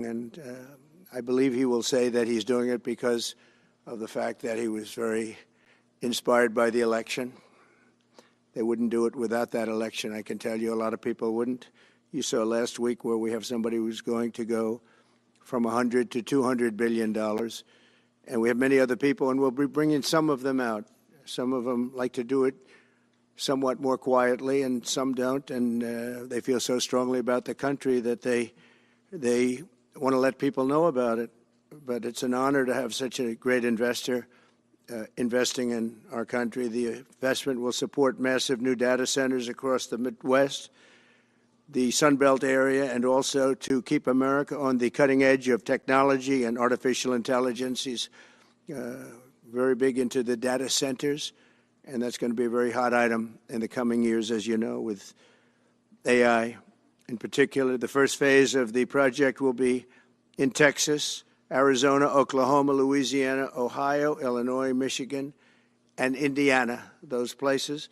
And I believe he will say that he's doing it because of the fact that he was very inspired by the election. They wouldn't do it without that election. I can tell you a lot of people wouldn't. You saw last week where we have somebody who's going to go from $100 to $200 billion. And we have many other people, and we'll be bringing some of them out. Some of them like to do it somewhat more quietly, and some don't. And they feel so strongly about the country that they want to let people know about it. But it's an honor to have such a great investor investing in our country. The investment will support massive new data centers across the Midwest, the Sun Belt area, and also to keep America on the cutting edge of technology and artificial intelligence. He's very big into the data centers, and that's going to be a very hot item in the coming years, as you know, with AI. In particular, the first phase of the project will be in Texas, Arizona, Oklahoma, Louisiana, Ohio, Illinois, Michigan, and Indiana, those places.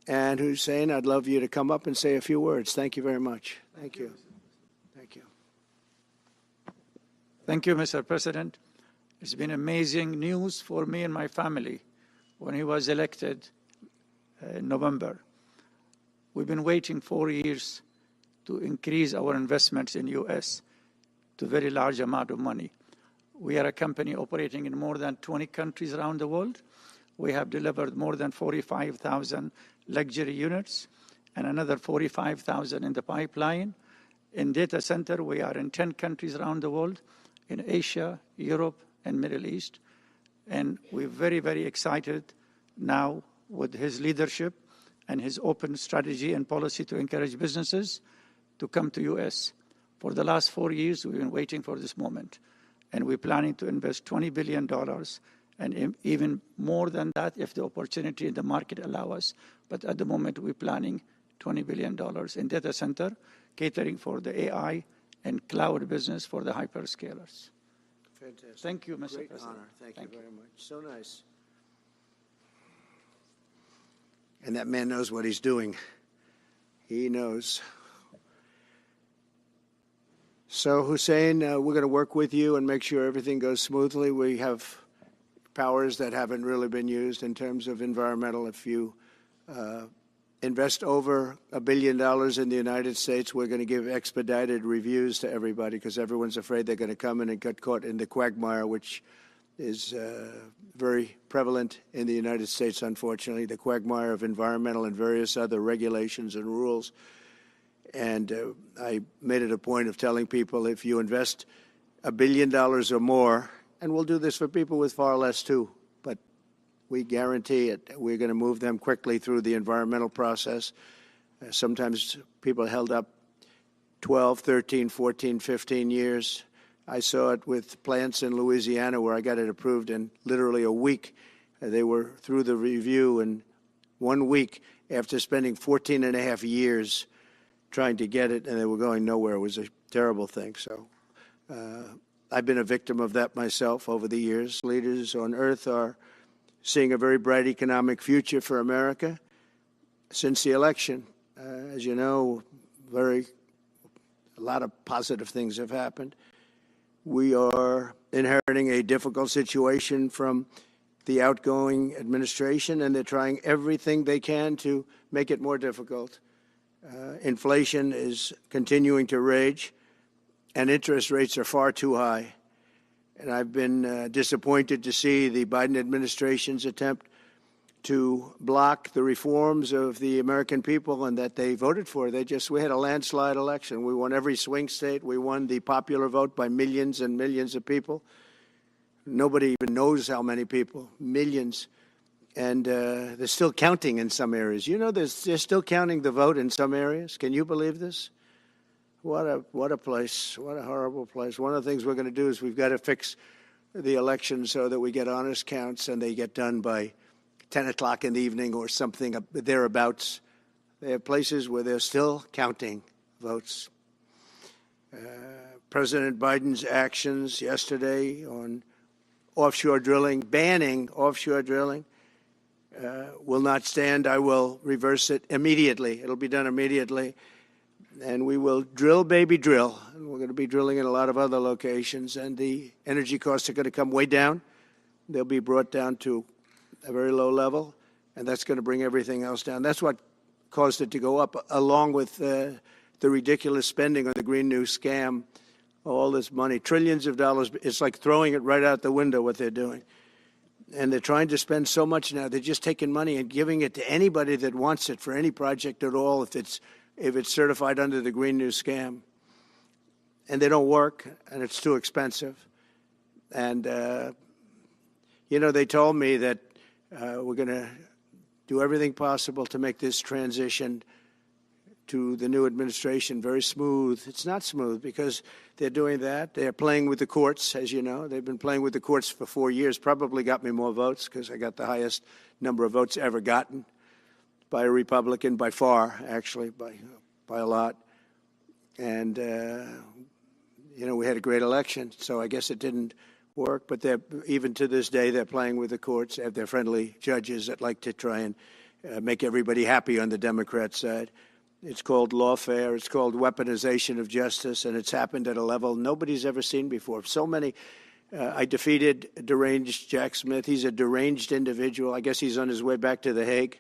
And Hussein, I'd love you to come up and say a few words. Thank you very much. Thank you. Thank you. Thank you, Mr. President. It's been amazing news for me and my family when he was elected in November. We've been waiting 4 years to increase our investments in U.S. to a very large amount of money. We are a company operating in more than 20 countries around the world. We have delivered more than 45,000 luxury units and another 45,000 in the pipeline. In data center, we are in 10 countries around the world, in Asia, Europe, and Middle East. And we're very, very excited now with his leadership and his open strategy and policy to encourage businesses to come to U.S. For the last 4 years, we've been waiting for this moment. And we're planning to invest $20 billion and even more than that if the opportunity in the market allow us. But at the moment, we're planning $20 billion in data center, catering for the AI and cloud business for the hyperscalers. Fantastic. Thank you, Mr. Great President. honor. Thank you very much. So nice. And that man knows what he's doing. He knows. So, Hussein, we're going to work with you and make sure everything goes smoothly. We have powers that haven't really been used in terms of environmental. If you invest over $1 billion in the United States, we're going to give expedited reviews to everybody because everyone's afraid they're going to come in and get caught in the quagmire, which is very prevalent in the United States, unfortunately, the quagmire of environmental and various other regulations and rules. And I made it a point of telling people if you invest $1 billion or more, and we'll do this for people with far less too, but we guarantee it. We're going to move them quickly through the environmental process. Sometimes people held up 12, 13, 14, 15 years. I saw it with plants in Louisiana where I got it approved in literally a week. They were through the review in 1 week after spending 14 and a half years trying to get it, and they were going nowhere. It was a terrible thing. So I've been a victim of that myself over the years. Leaders on earth are seeing a very bright economic future for America since the election. As you know, a lot of positive things have happened. We are inheriting a difficult situation from the outgoing administration, and they're trying everything they can to make it more difficult. Inflation is continuing to rage, and interest rates are far too high. And I've been disappointed to see the Biden administration's attempt to block the reforms of the American people and that they voted for. We had a landslide election. We won every swing state. We won the popular vote by millions and millions of people. Nobody even knows how many people, millions. And they're still counting in some areas. You know, they're still counting the vote in some areas. Can you believe this? What a place. What a horrible place. One of the things we're going to do is we've got to fix the election so that we get honest counts and they get done by 10 o'clock in the evening or something thereabouts. They have places where they're still counting votes. President Biden's actions yesterday on offshore drilling, banning offshore drilling, will not stand. I will reverse it immediately. It'll be done immediately. And we will drill, baby, drill. And we're going to be drilling in a lot of other locations. And the energy costs are going to come way down. They'll be brought down to a very low level. And that's going to bring everything else down. That's what caused it to go up, along with the ridiculous spending on the Green New scam. All this money, trillions of dollars. It's like throwing it right out the window, what they're doing. And they're trying to spend so much now. They're just taking money and giving it to anybody that wants it for any project at all, if it's certified under the Green New scam. And they don't work, and it's too expensive. And, they told me that we're going to do everything possible to make this transition to the new administration very smooth. It's not smooth because they're doing that. They're playing with the courts, as you know. They've been playing with the courts for 4 years, probably got me more votes because I got the highest number of votes ever gotten by a Republican, by far, actually, by a lot. And, we had a great election, so I guess it didn't work. But even to this day, they're playing with the courts. They have their friendly judges that like to try and make everybody happy on the Democrat side. It's called lawfare. It's called weaponization of justice, and it's happened at a level nobody's ever seen before. So many. I defeated deranged Jack Smith. He's a deranged individual. I guess he's on his way back to The Hague,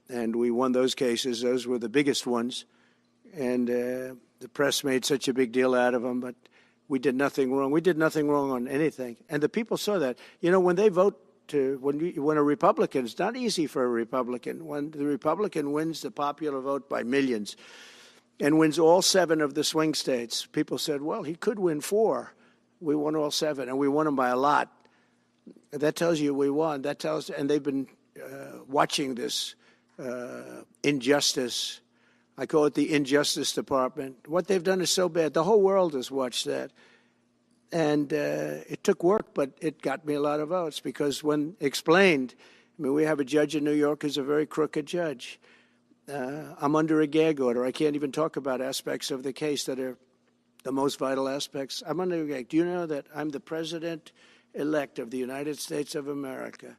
and we won those cases. Those were the biggest ones, and the press made such a big deal out of them, but we did nothing wrong. We did nothing wrong on anything, and the people saw that. When they vote, when a Republican, it's not easy for a Republican. When the Republican wins the popular vote by millions and wins all 7 of the swing states, people said, well, he could win 4. We won all 7, and we won them by a lot. That tells you we won. And they've been watching this injustice. I call it the Injustice Department. What they've done is so bad. The whole world has watched that. And it took work, but it got me a lot of votes because when explained, we have a judge in New York who's a very crooked judge. I'm under a gag order. I can't even talk about aspects of the case that are the most vital aspects. I'm under a gag. Do you know that I'm the president-elect of the United States of America?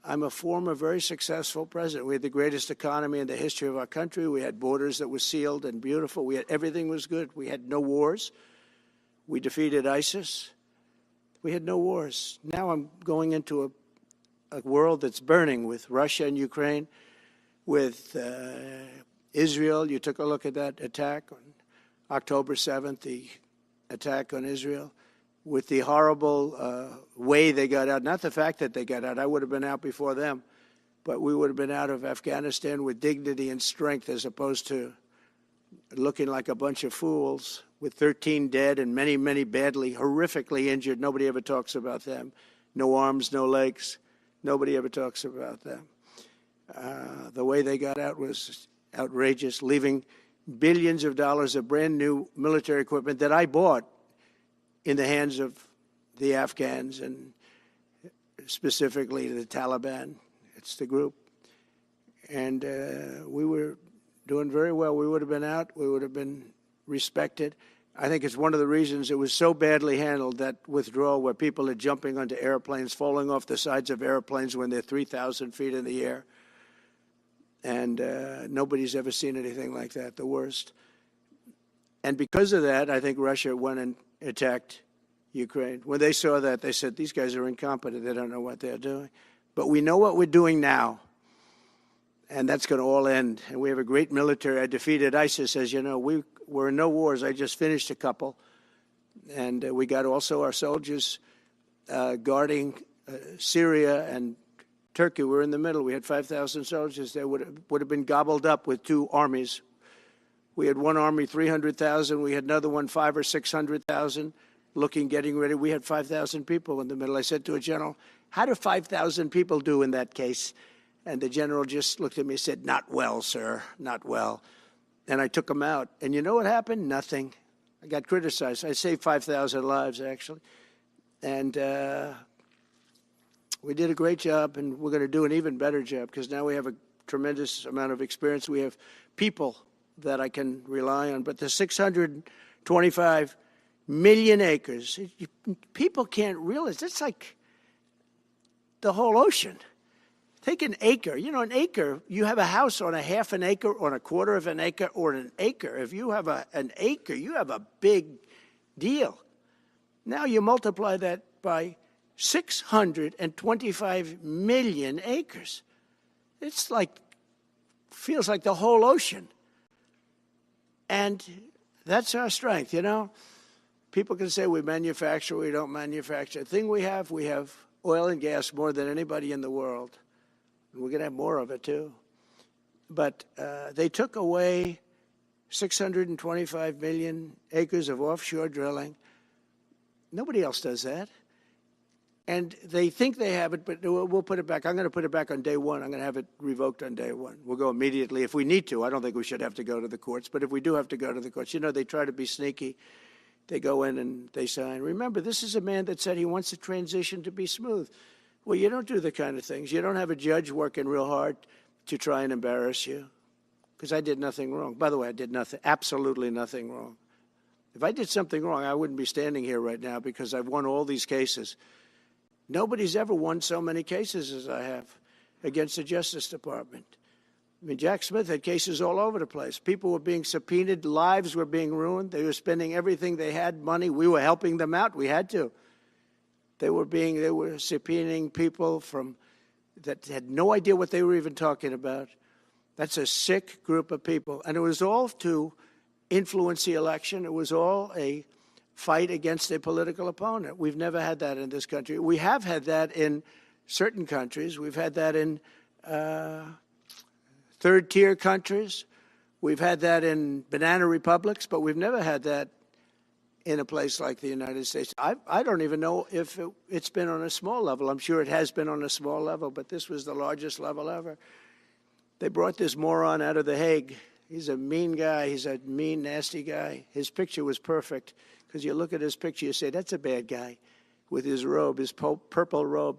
I'm a former very successful president. We had the greatest economy in the history of our country. We had borders that were sealed and beautiful. Everything was good. We had no wars. We defeated ISIS. We had no wars. Now I'm going into a world that's burning with Russia and Ukraine, with Israel. You took a look at that attack on October 7th, the attack on Israel, with the horrible way they got out. Not the fact that they got out. I would have been out before them. But we would have been out of Afghanistan with dignity and strength as opposed to looking like a bunch of fools with 13 dead and many, many badly, horrifically injured. Nobody ever talks about them. No arms, no legs. Nobody ever talks about them. The way they got out was outrageous, leaving billions of dollars of brand new military equipment that I bought in the hands of the Afghans and specifically the Taliban. It's the group. And we were doing very well. We would have been out. We would have been respected. I think it's one of the reasons it was so badly handled, that withdrawal where people are jumping onto airplanes, falling off the sides of airplanes when they're 3,000 feet in the air. And nobody's ever seen anything like that, the worst. And because of that, I think Russia went and attacked Ukraine. When they saw that, they said, these guys are incompetent. They don't know what they're doing. But we know what we're doing now. And that's going to all end. And we have a great military. I defeated ISIS, as you know. We were in no wars. I just finished a couple. And we got also our soldiers guarding Syria and Turkey. We were in the middle. We had 5,000 soldiers. They would have been gobbled up with 2 armies. We had one army, 300,000. We had another one, 500,000 or 600,000, getting ready. We had 5,000 people in the middle. I said to a general, how do 5,000 people do in that case? And the general just looked at me and said, not well, sir, not well. And I took him out. And you know what happened? Nothing. I got criticized. I saved 5,000 lives, actually. And we did a great job, and we're going to do an even better job because now we have a tremendous amount of experience. We have people that I can rely on. But the 625 million acres, people can't realize. It's like the whole ocean. Take an acre. You know, an acre, you have a house on a half an acre, on a quarter of an acre, or an acre. If you have an acre, you have a big deal. Now you multiply that by 625 million acres. It's like, feels like the whole ocean. And that's our strength, you know. People can say we manufacture, we don't manufacture. The thing we have oil and gas more than anybody in the world. We're going to have more of it, too. But they took away 625 million acres of offshore drilling. Nobody else does that. And they think they have it, but we'll put it back. I'm going to put it back on day one. I'm going to have it revoked on day one. We'll go immediately if we need to. I don't think we should have to go to the courts. But if we do have to go to the courts, you know, they try to be sneaky. They go in and they sign. Remember, this is a man that said he wants the transition to be smooth. Well, you don't do the kind of things. You don't have a judge working real hard to try and embarrass you, because I did nothing wrong. By the way, I did nothing, absolutely nothing wrong. If I did something wrong, I wouldn't be standing here right now, because I've won all these cases. Nobody's ever won so many cases as I have against the Justice Department. I mean, Jack Smith had cases all over the place. People were being subpoenaed. Lives were being ruined. They were spending everything they had, money. We were helping them out. We had to. They were subpoenaing people that had no idea what they were even talking about. That's a sick group of people. And it was all to influence the election. It was all a fight against a political opponent. We've never had that in this country. We have had that in certain countries. We've had that in third-tier countries. We've had that in banana republics, but we've never had that in a place like the United States. I don't even know if it's been on a small level. I'm sure it has been on a small level, but this was the largest level ever. They brought this moron out of The Hague. He's a mean guy. He's a mean, nasty guy. His picture was perfect, because you look at his picture, you say, that's a bad guy with his robe, his purple robe.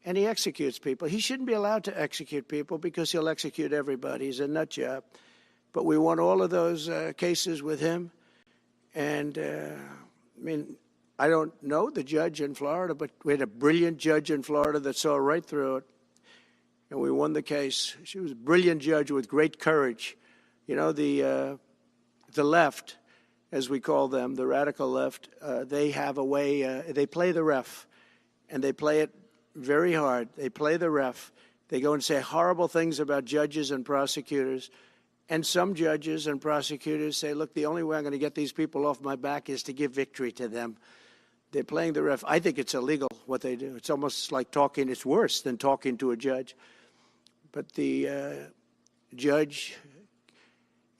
And he executes people. He shouldn't be allowed to execute people, because he'll execute everybody. He's a nut job. But we won all of those cases with him. And, I mean, I don't know the judge in Florida, but we had a brilliant judge in Florida that saw right through it. And we won the case. She was a brilliant judge with great courage. You know, the left, as we call them, the radical left, they have a way, they play the ref, and they play it very hard. They play the ref. They go and say horrible things about judges and prosecutors. And some judges and prosecutors say, look, the only way I'm going to get these people off my back is to give victory to them. They're playing the ref. I think it's illegal what they do. It's almost like talking. It's worse than talking to a judge. But the judge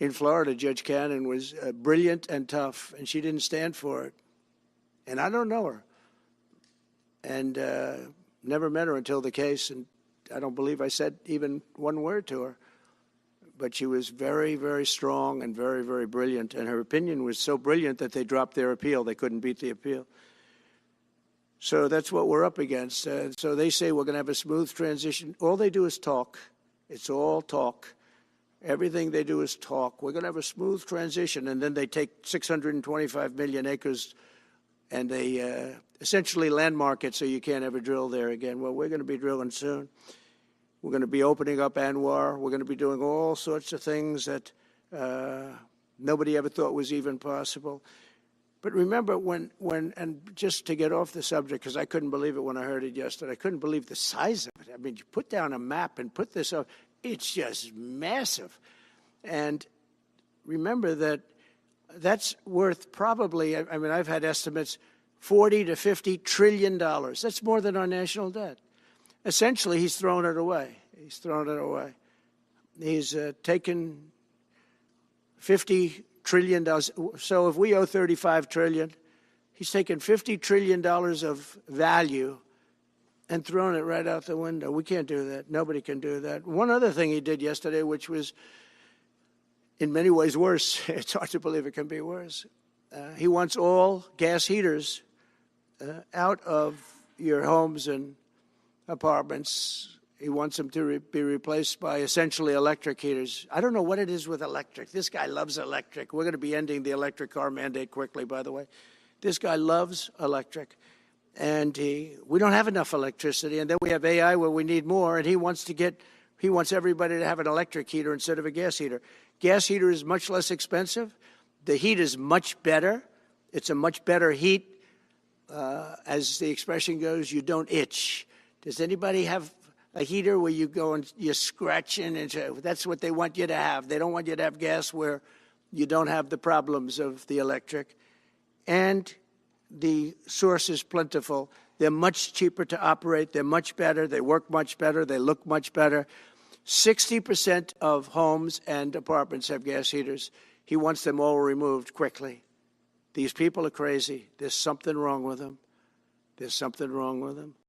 in Florida, Judge Cannon, was brilliant and tough, and she didn't stand for it. And I don't know her. And never met her until the case, and I don't believe I said even one word to her. But she was very, very strong and very, very brilliant. And her opinion was so brilliant that they dropped their appeal. They couldn't beat the appeal. So that's what we're up against. So they say we're going to have a smooth transition. All they do is talk. It's all talk. Everything they do is talk. We're going to have a smooth transition. And then they take 625 million acres and they essentially landmark it so you can't ever drill there again. Well, we're going to be drilling soon. We're going to be opening up Anwar. We're going to be doing all sorts of things that nobody ever thought was even possible. But remember, and just to get off the subject, because I couldn't believe it when I heard it yesterday. I couldn't believe the size of it. I mean, you put down a map and put this up. It's just massive. And remember that that's worth probably, I mean, I've had estimates, $40 to $50 trillion. That's more than our national debt. Essentially, he's thrown it away. He's thrown it away. He's taken $50 trillion. So if we owe $35 trillion, he's taken $50 trillion of value and thrown it right out the window. We can't do that. Nobody can do that. One other thing he did yesterday, which was in many ways worse. It's hard to believe it can be worse. He wants all gas heaters out of your homes and apartments. He wants them to be replaced by essentially electric heaters. I don't know what it is with electric. This guy loves electric. We're going to be ending the electric car mandate quickly, by the way. This guy loves electric. And we don't have enough electricity. And then we have AI where we need more. And he wants everybody to have an electric heater instead of a gas heater. Gas heater is much less expensive. The heat is much better. It's a much better heat. As the expression goes, you don't itch. Does anybody have a heater where you go and you're scratching? And that's what they want you to have. They don't want you to have gas where you don't have the problems of the electric. And the source is plentiful. They're much cheaper to operate. They're much better. They work much better. They look much better. 60% of homes and apartments have gas heaters. He wants them all removed quickly. These people are crazy. There's something wrong with them. There's something wrong with them.